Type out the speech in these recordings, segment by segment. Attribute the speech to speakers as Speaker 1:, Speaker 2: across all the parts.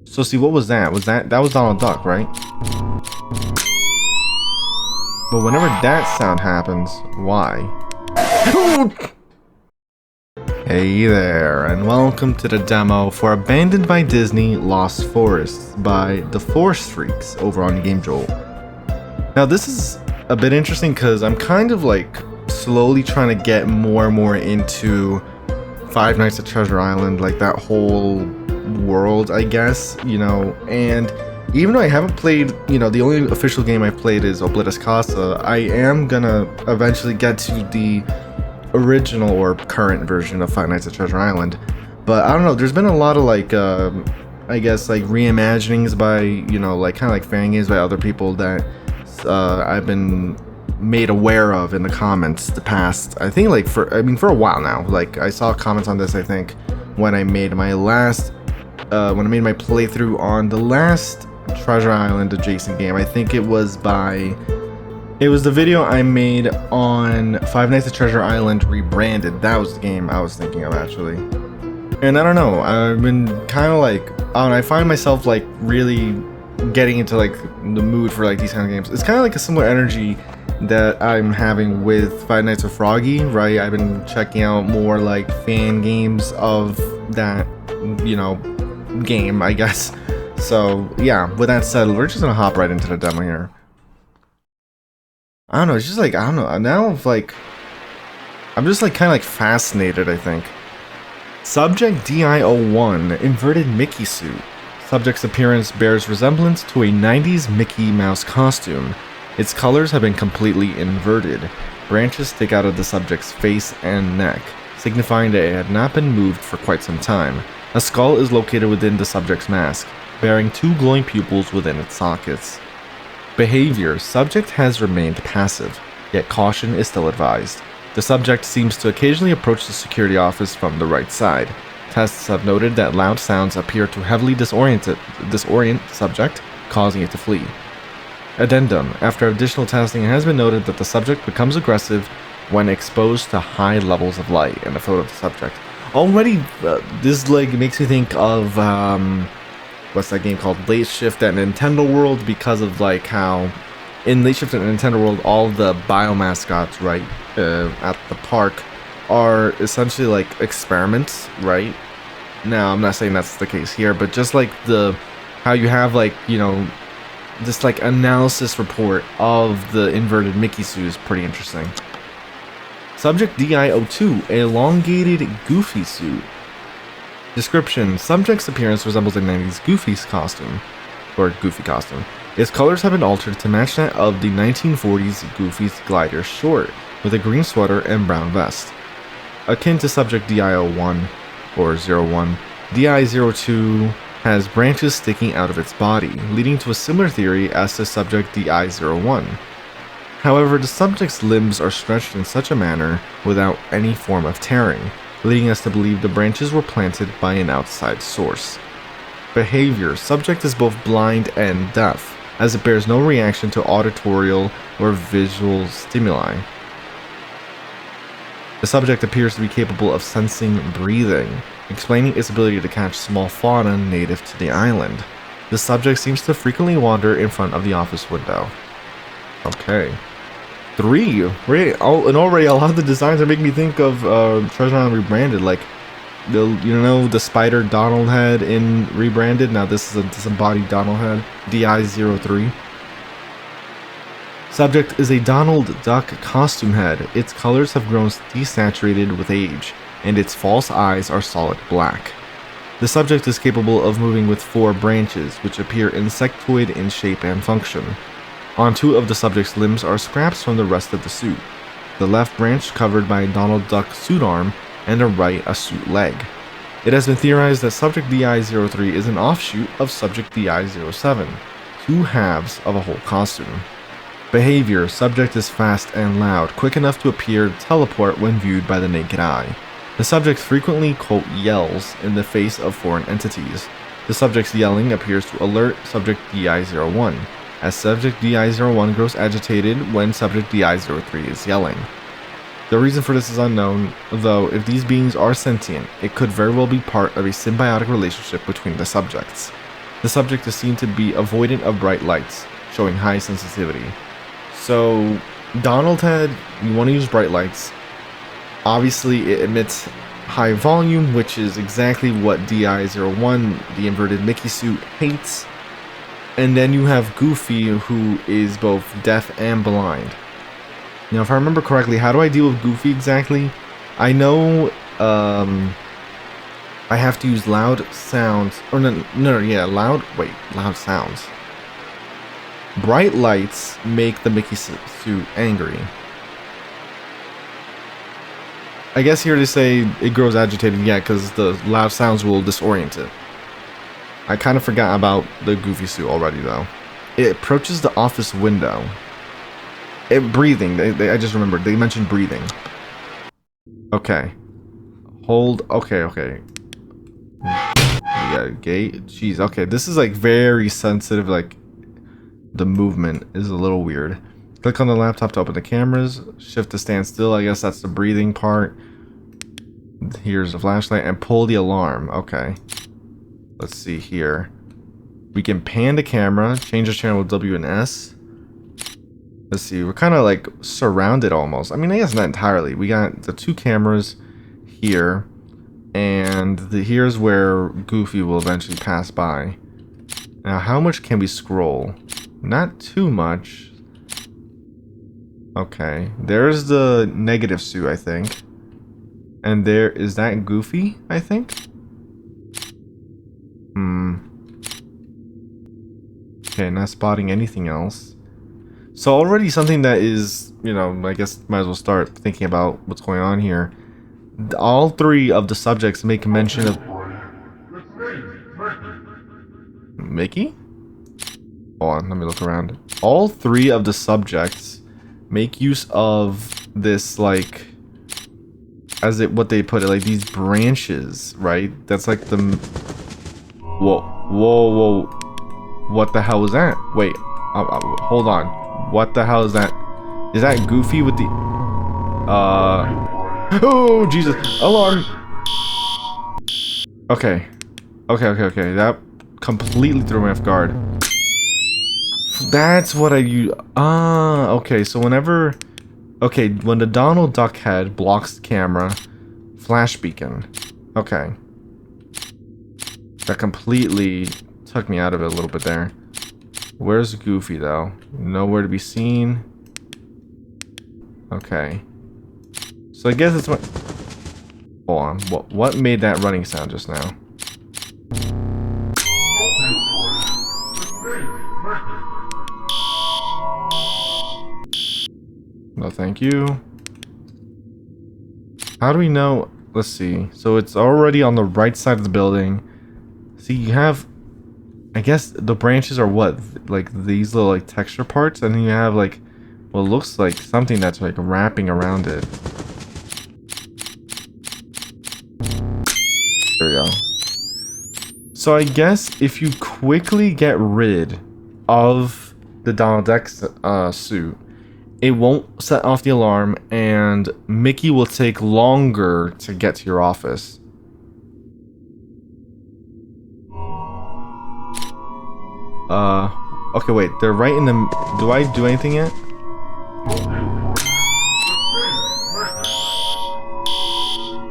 Speaker 1: So see, what was that? That was Donald Duck, right? But whenever that sound happens, why? Hey there, and welcome to the demo for Abandoned by Disney Lost Forests by the Forest Freaks over on Game Jolt. Now this is a bit interesting because I'm kind of like slowly trying to get more and more into Five Nights at Treasure Island, like that whole world, I guess, you know. And even though I haven't played, you know, the only official game I've played is Oblivious Casa, I am gonna eventually get to the original or current version of Five Nights at Treasure Island. But I don't know, there's been a lot of like I guess like reimaginings by, you know, like kind of like fan games by other people that I've been made aware of in the comments the past, I think, like for a while now. Like I saw comments on this, I think, when I made my last when I made my playthrough on the last Treasure Island adjacent game. I think it was the video I made on Five Nights at Treasure Island Rebranded. That was the game I was thinking of, actually. And I don't know, I've been kind of like, I find myself like really getting into like the mood for like these kind of games. It's kind of like a similar energy that I'm having with Five Nights at Froggy, right? I've been checking out more like fan games of that, you know, game, I guess. So yeah, with that said, we're just gonna hop right into the demo here. I don't know, it's just like, I don't know, now I'm just like kind of like fascinated, I think. Subject DI-01, inverted Mickey suit. Subject's appearance bears resemblance to a 90s Mickey Mouse costume. Its colors have been completely inverted. Branches stick out of the subject's face and neck, signifying that it had not been moved for quite some time. A skull is located within the subject's mask, bearing two glowing pupils within its sockets. Behavior: subject has remained passive, yet caution is still advised. The subject seems to occasionally approach the security office from the right side. Tests have noted that loud sounds appear to heavily disorient subject, causing it to flee. Addendum: after additional testing, it has been noted that the subject becomes aggressive when exposed to high levels of light. And a photo of the subject. Already, this like makes me think of what's that game called? Late Shift at Nintendo World, because of like how in Late Shift at Nintendo World, all the Mascots, right, at the park are essentially like experiments, right? Now, I'm not saying that's the case here, but just like how you have like, you know, this like analysis report of the inverted Mickey suit is pretty interesting. Subject DI-02, elongated Goofy suit. Description: subject's appearance resembles a 90s Goofy costume. Its colors have been altered to match that of the 1940s Goofy's glider short, with a green sweater and brown vest. Akin to subject DI-01 or 01, DI-02 has branches sticking out of its body, leading to a similar theory as to subject DI-01. However, the subject's limbs are stretched in such a manner without any form of tearing, leading us to believe the branches were planted by an outside source. Behavior: subject is both blind and deaf, as it bears no reaction to auditorial or visual stimuli. The subject appears to be capable of sensing breathing, explaining its ability to catch small fauna native to the island. The subject seems to frequently wander in front of the office window. Okay. 3. Right. And already a lot of the designs are making me think of Treasure Island Rebranded, like the spider Donald head in Rebranded. Now this is a disembodied Donald head. DI-03. Subject is a Donald Duck costume head. Its colors have grown desaturated with age, and its false eyes are solid black. The subject is capable of moving with 4 branches, which appear insectoid in shape and function. On 2 of the subject's limbs are scraps from the rest of the suit. The left branch covered by a Donald Duck suit arm, and the right a suit leg. It has been theorized that subject DI-03 is an offshoot of subject DI-07, 2 halves of a whole costume. Behavior: subject is fast and loud, quick enough to appear to teleport when viewed by the naked eye. The subject frequently, quote, yells in the face of foreign entities. The subject's yelling appears to alert subject DI-01, as subject DI-01 grows agitated when subject DI-03 is yelling. The reason for this is unknown, though if these beings are sentient, it could very well be part of a symbiotic relationship between the subjects. The subject is seen to be avoidant of bright lights, showing high sensitivity. So Donald had, you want to use bright lights. Obviously it emits high volume, which is exactly what DI-01, the inverted Mickey suit, hates. And then you have Goofy, who is both deaf and blind. Now, if I remember correctly, how do I deal with Goofy exactly? I know I have to use loud sounds, or loud sounds. Bright lights make the Mickey suit angry. I guess here they say it grows agitated, yeah, because the loud sounds will disorient it. I kind of forgot about the Goofy suit already, though. It approaches the office window. Breathing. I just remembered. They mentioned breathing. Okay. Hold. Okay. Yeah, gate. Jeez. Okay, this is like very sensitive. Like the movement is a little weird. Click on the laptop to open the cameras. Shift to stand still. I guess that's the breathing part. Here's the flashlight and pull the alarm. Okay. Let's see here. We can pan the camera, change the channel with W and S. Let's see, we're kind of like surrounded almost. I mean, I guess not entirely. We got the two cameras here, and here's where Goofy will eventually pass by. Now, how much can we scroll? Not too much. Okay, there's the negative suit, I think. And there, is that Goofy, I think? Okay, not spotting anything else. So already something that is, you know, I guess might as well start thinking about what's going on here. All three of the subjects make mention of... Mickey? Hold on, let me look around. All three of the subjects make use of this, like... what they put it, like these branches, right? That's like the... Whoa. What the hell was that? Wait, hold on. What the hell is that? Is that Goofy with the... Oh, Jesus. Alarm. Okay. That completely threw me off guard. That's what I use. Okay. So whenever... Okay, when the Donald Duck head blocks the camera, flash beacon. Okay. That completely took me out of it a little bit there. Where's Goofy, though? Nowhere to be seen. Okay. So I guess it's what... Hold on. What made that running sound just now? No, thank you. How do we know? Let's see. So it's already on the right side of the building. See, you have... I guess the branches are what? Like these little like texture parts, and then you have like what looks like something that's like wrapping around it. There we go. So I guess if you quickly get rid of the Donald Duck suit, it won't set off the alarm, and Mickey will take longer to get to your office. Okay, wait, they're right in the... Do I do anything yet?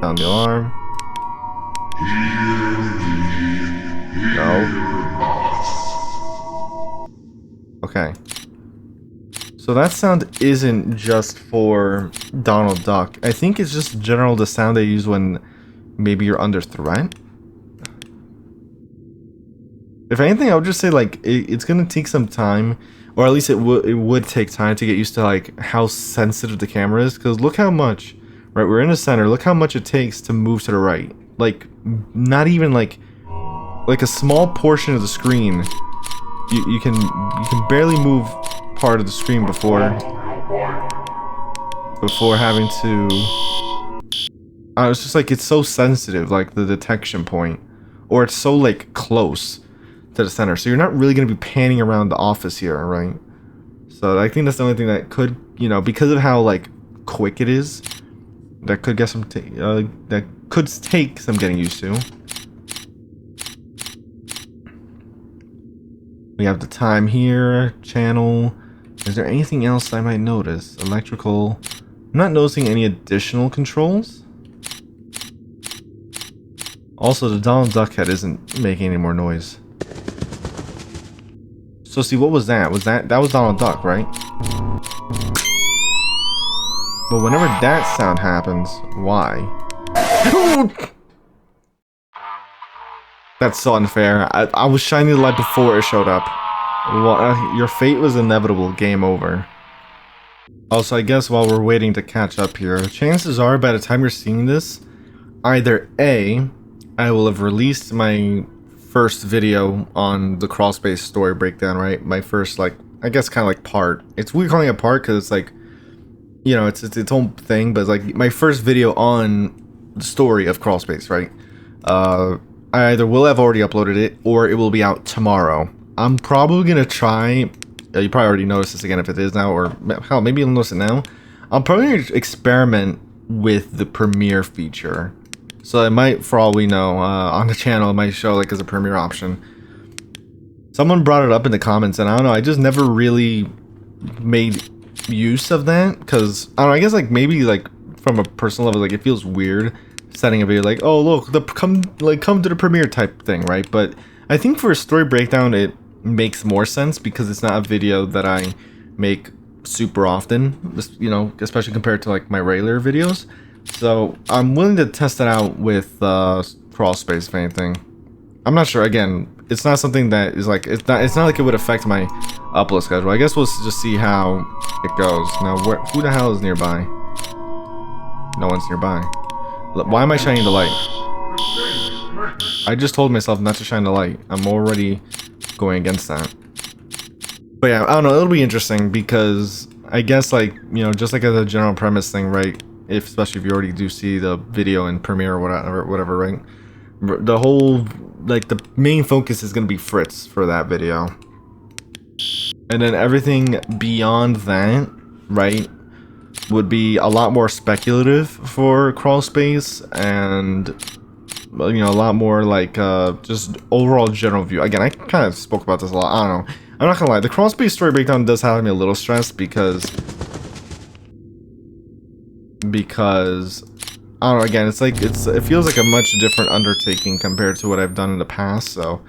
Speaker 1: Sound the alarm. No. Okay. So that sound isn't just for Donald Duck. I think it's just general the sound they use when maybe you're under threat. If anything, I would just say like it's gonna take some time, or at least it would take time to get used to like how sensitive the camera is. Because look how much, right? We're in the center. Look how much it takes to move to the right. Like not even like a small portion of the screen. You can barely move part of the screen before having to. It's just like it's so sensitive, like the detection point, or it's so like close to the center, so you're not really going to be panning around the office here, right? So I think that's the only thing that could, you know, because of how like quick it is, that could get some that could take some getting used to. We have the time here, channel. Is there anything else I might notice? Electrical. I'm not noticing any additional controls. Also, the Donald Duck head isn't making any more noise. So see, what was that? That was Donald Duck, right? But whenever that sound happens, why? That's so unfair. I was shining the light before it showed up. Well, your fate was inevitable. Game over. Also, I guess while we're waiting to catch up here, chances are by the time you're seeing this, either A, I will have released my first video on the crawl space story breakdown, right? My first, like, I guess kind of like part. It's weird calling it a part because it's like, you know, it's its own thing, but it's like my first video on the story of crawl space, right? I either will have already uploaded it or it will be out tomorrow. I'm probably gonna try. You probably already noticed this again if it is now, or hell, maybe you'll notice it now. I'm probably gonna experiment with the premiere feature. So it might, for all we know, on the channel, it might show like as a premiere option. Someone brought it up in the comments, and I don't know, I just never really made use of that, because I don't know, I guess like maybe like from a personal level, like it feels weird setting a video like, oh look, come to the premiere type thing, right? But I think for a story breakdown, it makes more sense because it's not a video that I make super often, you know, especially compared to like my regular videos. So I'm willing to test it out with crawl space, if anything. I'm not sure. Again, it's not something that is like it's not like it would affect my upload schedule. I guess we'll just see how it goes. Now, who the hell is nearby? No one's nearby. Why am I shining the light? I just told myself not to shine the light. I'm already going against that. But yeah, I don't know. It'll be interesting because I guess, like, you know, just like as a general premise thing, right? Especially if you already do see the video in Premiere or whatever, right? The whole, like, the main focus is going to be Fritz for that video. And then everything beyond that, right, would be a lot more speculative for crawl space and, you know, a lot more like just overall general view. Again, I kind of spoke about this a lot. I don't know. I'm not gonna lie. The crawl space story breakdown does have me a little stressed because I don't know. Again, it's like it feels like a much different undertaking compared to what I've done in the past. So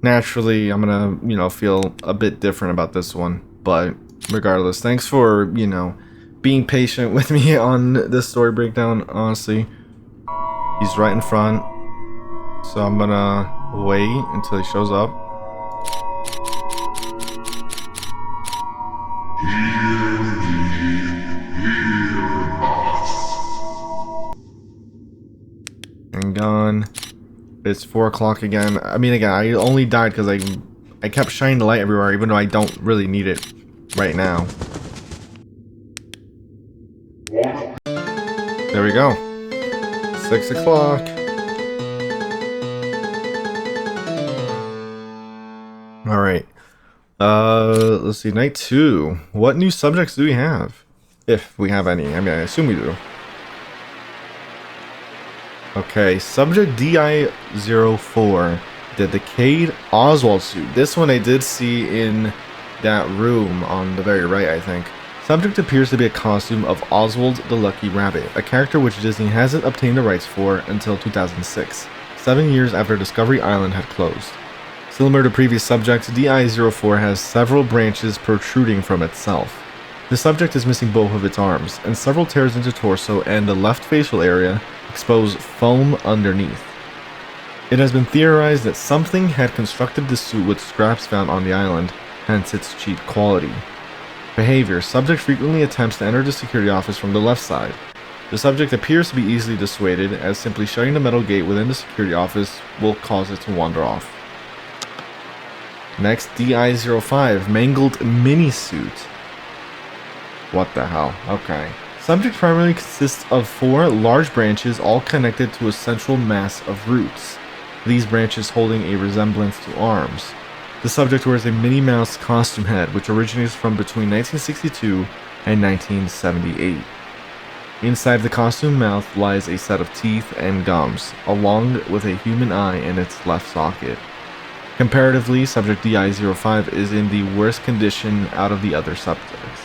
Speaker 1: naturally, I'm gonna, you know, feel a bit different about this one. But regardless, thanks for, you know, being patient with me on this story breakdown. Honestly, he's right in front, so I'm gonna wait until he shows up. And gone. It's 4 o'clock again. I mean, again, I only died because I kept shining the light everywhere, even though I don't really need it right now. There we go. 6 o'clock. Alright. Let's see. Night 2. What new subjects do we have? If we have any. I mean, I assume we do. Okay. Subject DI-04. The Decayed Oswald suit. This one I did see in that room on the very right, I think. Subject appears to be a costume of Oswald the Lucky Rabbit, a character which Disney hasn't obtained the rights for until 2006, 7 years after Discovery Island had closed. Similar to previous subjects, DI-04 has several branches protruding from itself. The subject is missing both of its arms, and several tears into torso and the left facial area expose foam underneath. It has been theorized that something had constructed the suit with scraps found on the island, hence its cheap quality. Behavior. Subject frequently attempts to enter the security office from the left side. The subject appears to be easily dissuaded, as simply shutting the metal gate within the security office will cause it to wander off. Next, DI-05, Mangled Mini-Suit. What the hell? Okay. Subject primarily consists of 4 large branches all connected to a central mass of roots, these branches holding a resemblance to arms. The subject wears a Minnie Mouse costume head, which originates from between 1962 and 1978. Inside the costume mouth lies a set of teeth and gums, along with a human eye in its left socket. Comparatively, subject DI-05 is in the worst condition out of the other subjects.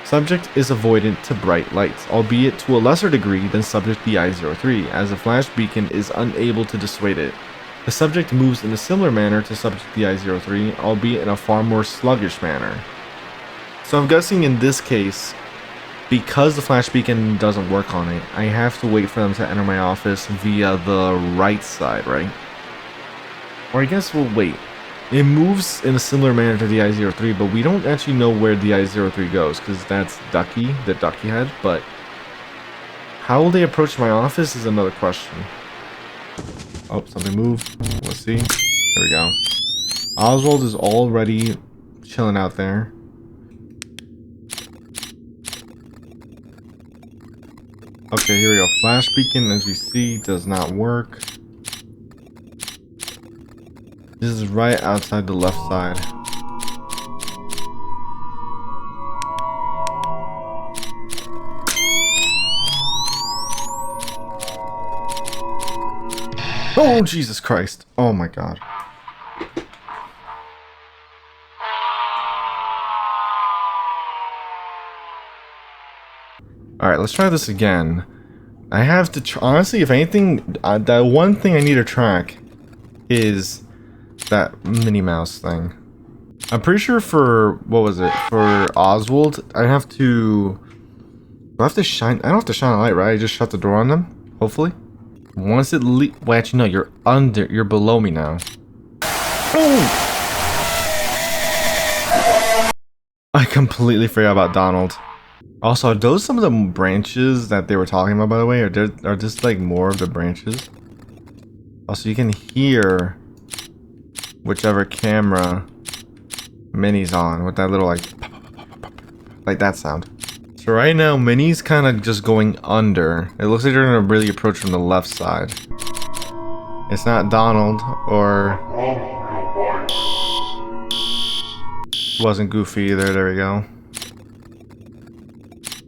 Speaker 1: Subject is avoidant to bright lights, albeit to a lesser degree than subject DI-03, as a flash beacon is unable to dissuade it. The subject moves in a similar manner to subject DI-03, albeit in a far more sluggish manner. So I'm guessing in this case, because the flash beacon doesn't work on it, I have to wait for them to enter my office via the right side, right? Or I guess we'll wait. It moves in a similar manner to the I-03, but we don't actually know where the I-03 goes, because that's Ducky, the Ducky head, but how will they approach my office is another question. Oh, something moved. Let's see. There we go. Oswald is already chilling out there. Okay, here we go. Flash beacon, as we see, does not work. This is right outside the left side. Oh, Jesus Christ. Oh my God. Alright, let's try this again. I have to honestly, if anything, the one thing I need to track is that Minnie Mouse thing. I'm pretty sure for, what was it? For Oswald, I have to... Do I have to shine? I don't have to shine a light, right? I just shut the door on them? Hopefully? Once it Wait, actually, no, you're below me now. Oh! I completely forgot about Donald. Also, are those some of the branches that they were talking about, by the way? Are just like more of the branches? Also, you can hear whichever camera Minnie's on with that little like that sound. So right now, Minnie's kind of just going under. It looks like they're gonna really approach from the left side. It's not Donald or wasn't Goofy either. There we go.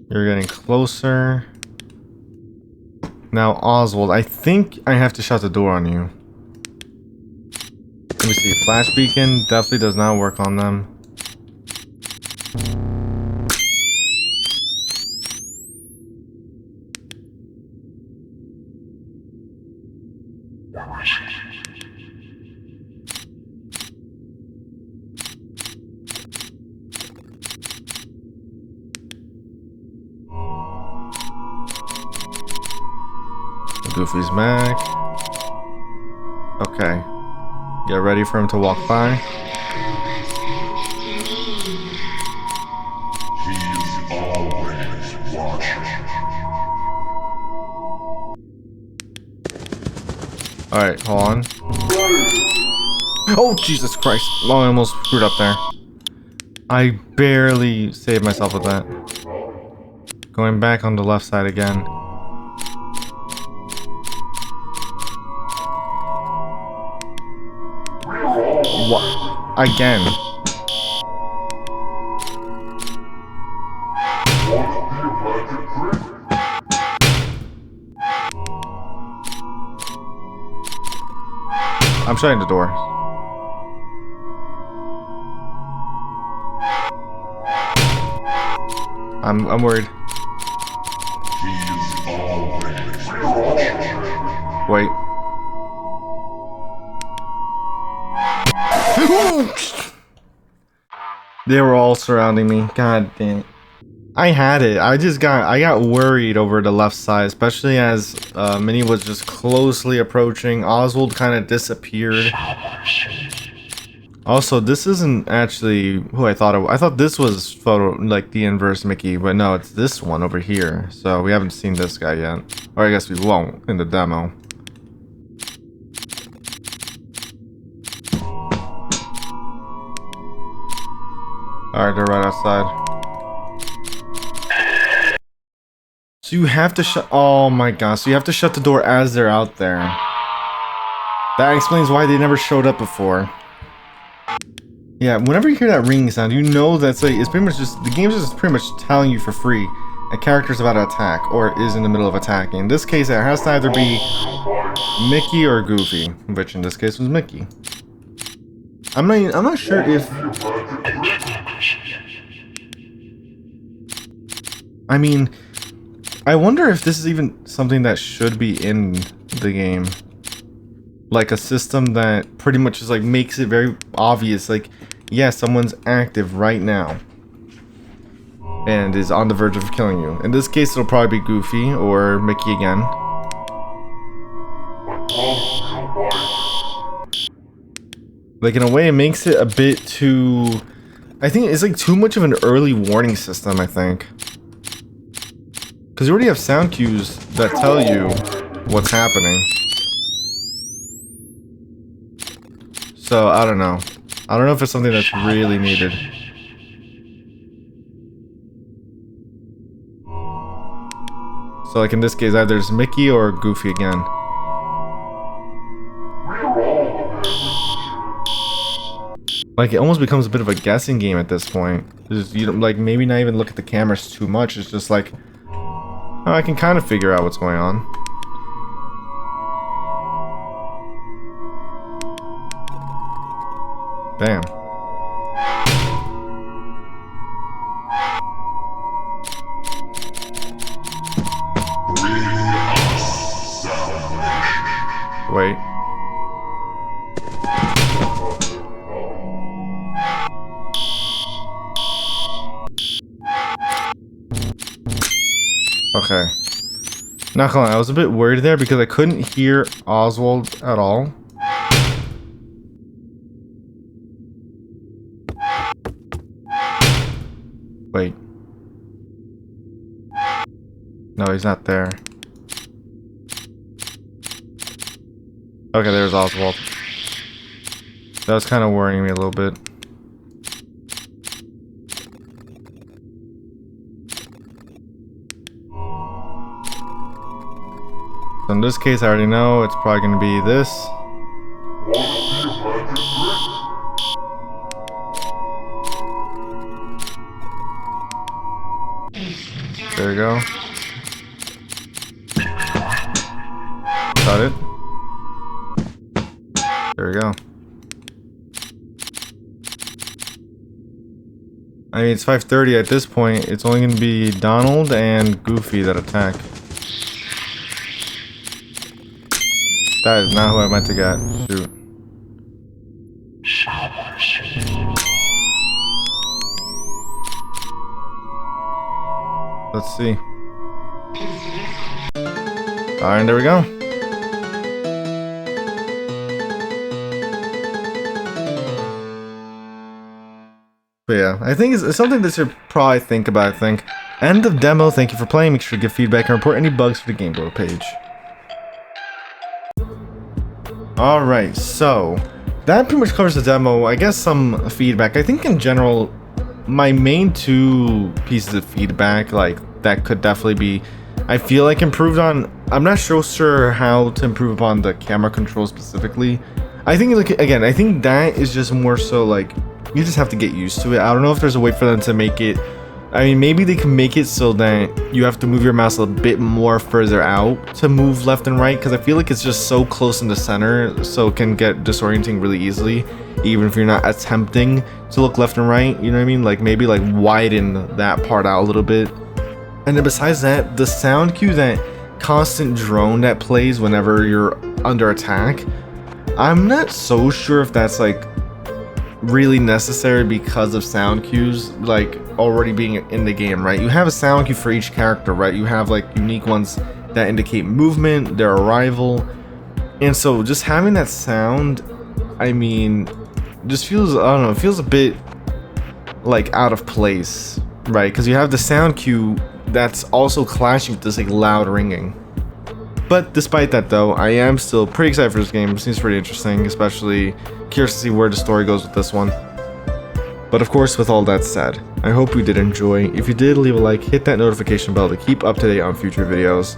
Speaker 1: You're getting closer. Now, Oswald, I think I have to shut the door on you. Let me see. Flash beacon definitely does not work on them. Goofy's back. Okay. Get ready for him to walk by.
Speaker 2: He's always watching.
Speaker 1: Alright, hold on. Oh, Jesus Christ. Oh, I almost screwed up there. I barely saved myself with that. Going back on the left side again. What? Again. I'm shutting the door. I'm worried.
Speaker 2: He's always watching.
Speaker 1: Wait. They were all surrounding me. God damn it. I had it. I got worried over the left side, especially as Minnie was just closely approaching. Oswald kind of disappeared. Also, this isn't actually who I thought it was. I thought this was like the inverse Mickey, but no, it's this one over here. So we haven't seen this guy yet. Or I guess we won't in the demo. Alright, they're right outside. So you have to shut... Oh my gosh, so you have to shut the door as they're out there. That explains why they never showed up before. Yeah, whenever you hear that ringing sound, you know that's like... It's pretty much just... The game's just pretty much telling you for free a character's about to attack or is in the middle of attacking. In this case, it has to either be Mickey or Goofy, which in this case was Mickey. I'm not sure if... I mean, I wonder if this is even something that should be in the game. Like a system that pretty much just like makes it very obvious, like, yeah, someone's active right now and is on the verge of killing you. In this case, it'll probably be Goofy or Mickey again. Like, in a way, it makes it a bit too... I think it's like too much of an early warning system, I think. Because you already have sound cues that tell you what's happening. So, I don't know. I don't know if it's something that's really needed. So, like in this case, either it's Mickey or Goofy again. Like, it almost becomes a bit of a guessing game at this point. Just, you don't, like, maybe not even look at the cameras too much. It's just like, oh, I can kind of figure out what's going on. Damn. Wait. Okay. Not gonna lie, I was a bit worried there because I couldn't hear Oswald at all. Wait. No, he's not there. Okay, there's Oswald. That was kind of worrying me a little bit. So in this case, I already know it's probably going to be this. There we go. Got it. There we go. I mean, it's 5:30 at this point. It's only going to be Donald and Goofy that attack. That is not who I meant to get. Shoot. Let's see. Alright, there we go. But yeah, I think it's something that you should probably think about, I think. End of demo, thank you for playing. Make sure to give feedback and report any bugs for the Game Builder page. Alright, so that pretty much covers the demo. I guess some feedback. I think in general, my main two pieces of feedback, like, that could definitely be, I feel like, improved on. I'm not sure how to improve upon the camera control specifically. I think, like, again, I think that is just more so, like, you just have to get used to it. I don't know if there's a way for them to make it. I mean, maybe they can make it so that you have to move your mouse a bit more further out to move left and right, because I feel like it's just so close in the center, so it can get disorienting really easily, even if you're not attempting to look left and right, you know what I mean? Like, maybe, like, widen that part out a little bit. And then besides that, the sound cue, that constant drone that plays whenever you're under attack, I'm not so sure if that's, like, really necessary because of sound cues, like, already being in the game, right? You have a sound cue for each character, right? You have, like, unique ones that indicate movement, their arrival, and so just having that sound, I mean, just feels, I don't know, it feels a bit, like, out of place, right? Because you have the sound cue that's also clashing with this, like, loud ringing. But despite that, though, I am still pretty excited for this game. It seems pretty interesting, especially curious to see where the story goes with this one. But of course, with all that said, I hope you did enjoy. If you did, leave a like, hit that notification bell to keep up to date on future videos.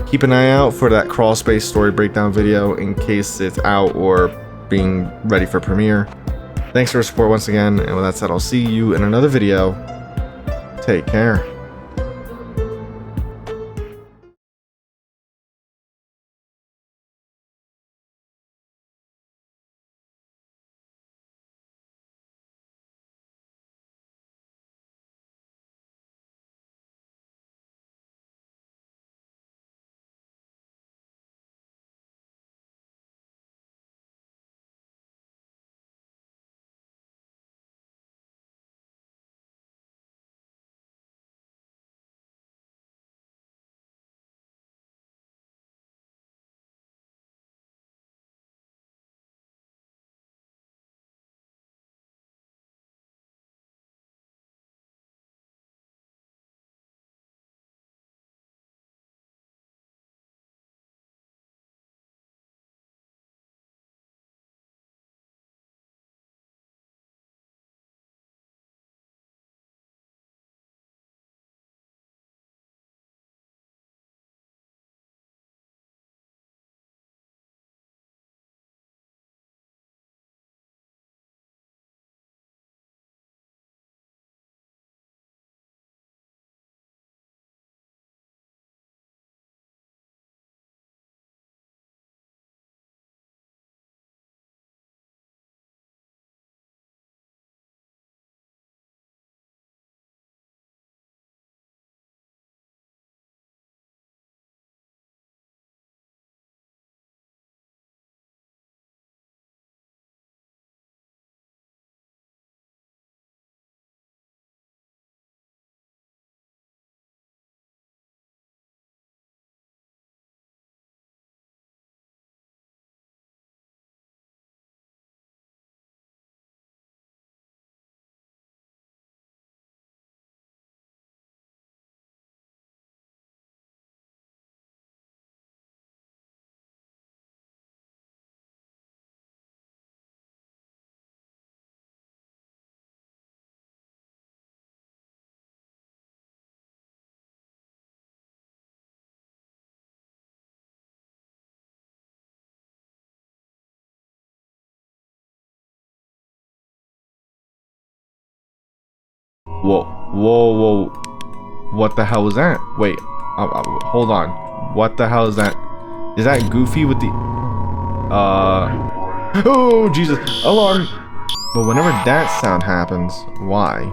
Speaker 1: Keep an eye out for that crawl space story breakdown video in case it's out or being ready for premiere. Thanks for your support once again, and with that said, I'll see you in another video. Take care. Whoa, whoa, whoa. What the hell was that? Wait, hold on. What the hell is that? Is that Goofy with the... Oh, Jesus. Alarm. But whenever that sound happens, why?